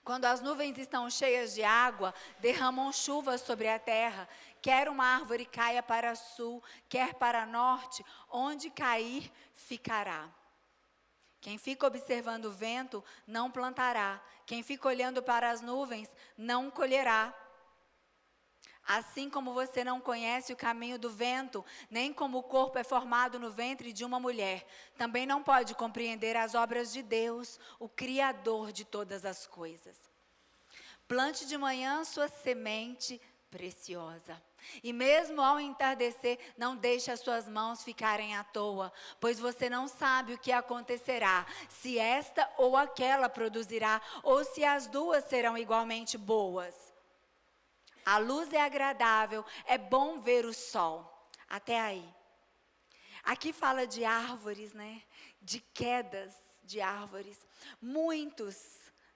Quando as nuvens estão cheias de água, derramam chuva sobre a terra. Quer uma árvore caia para sul, quer para norte, onde cair, ficará. Quem fica observando o vento, não plantará. Quem fica olhando para as nuvens, não colherá. Assim como você não conhece o caminho do vento, nem como o corpo é formado no ventre de uma mulher, também não pode compreender as obras de Deus, o Criador de todas as coisas. Plante de manhã sua semente preciosa, e mesmo ao entardecer, não deixe as suas mãos ficarem à toa, pois você não sabe o que acontecerá, se esta ou aquela produzirá, ou se as duas serão igualmente boas. A luz é agradável, é bom ver o sol. Até aí. Aqui fala de árvores, né? De quedas de árvores. Muitos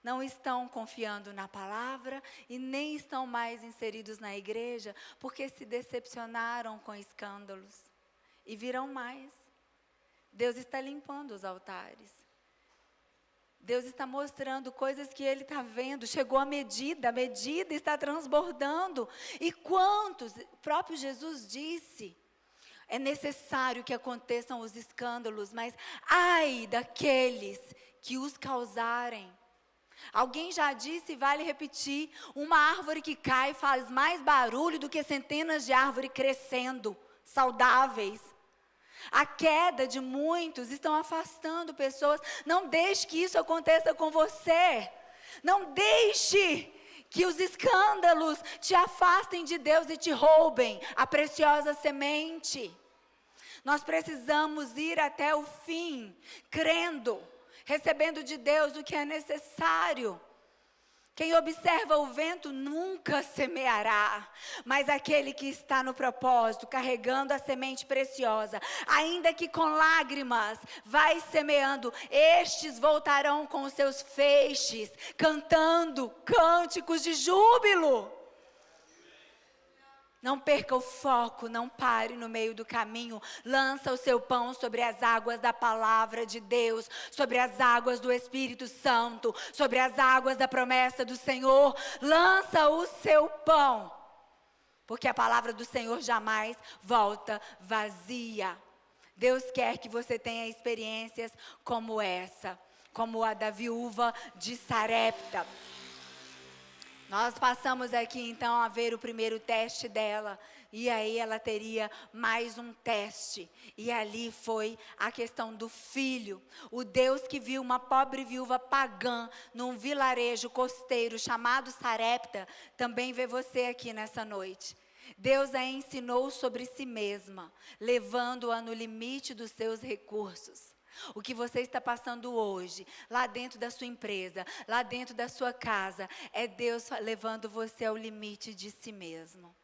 não estão confiando na palavra e nem estão mais inseridos na igreja porque se decepcionaram com escândalos. E virão mais. Deus está limpando os altares. Deus está mostrando coisas que Ele está vendo. Chegou a medida está transbordando. E quantos, o próprio Jesus disse, é necessário que aconteçam os escândalos, mas ai daqueles que os causarem. Alguém já disse, vale repetir, uma árvore que cai faz mais barulho do que centenas de árvores crescendo, saudáveis. A queda de muitos estão afastando pessoas. Não deixe que isso aconteça com você. Não deixe que os escândalos te afastem de Deus e te roubem a preciosa semente. Nós precisamos ir até o fim, crendo, recebendo de Deus o que é necessário. Quem observa o vento nunca semeará, mas aquele que está no propósito, carregando a semente preciosa, ainda que com lágrimas, vai semeando, estes voltarão com os seus feixes, cantando cânticos de júbilo. Não perca o foco, não pare no meio do caminho. Lança o seu pão sobre as águas da palavra de Deus, sobre as águas do Espírito Santo, sobre as águas da promessa do Senhor. Lança o seu pão, porque a palavra do Senhor jamais volta vazia. Deus quer que você tenha experiências como essa, como a da viúva de Sarepta. Nós passamos aqui então a ver o primeiro teste dela, e aí ela teria mais um teste, e ali foi a questão do filho. O Deus que viu uma pobre viúva pagã num vilarejo costeiro chamado Sarepta, também vê você aqui nessa noite. Deus a ensinou sobre si mesma, levando-a no limite dos seus recursos. O que você está passando hoje, lá dentro da sua empresa, lá dentro da sua casa, é Deus levando você ao limite de si mesmo,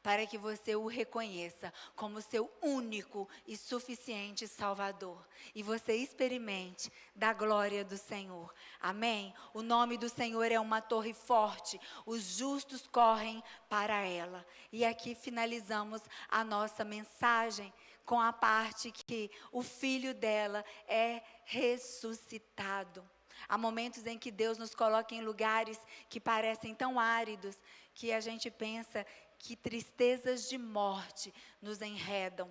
para que você o reconheça como seu único e suficiente Salvador, e você experimente da glória do Senhor. Amém? O nome do Senhor é uma torre forte, os justos correm para ela. E aqui finalizamos a nossa mensagem com a parte que o filho dela é ressuscitado. Há momentos em que Deus nos coloca em lugares que parecem tão áridos, que a gente pensa que tristezas de morte nos enredam.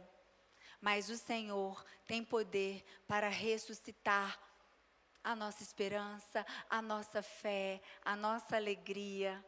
Mas o Senhor tem poder para ressuscitar a nossa esperança, a nossa fé, a nossa alegria.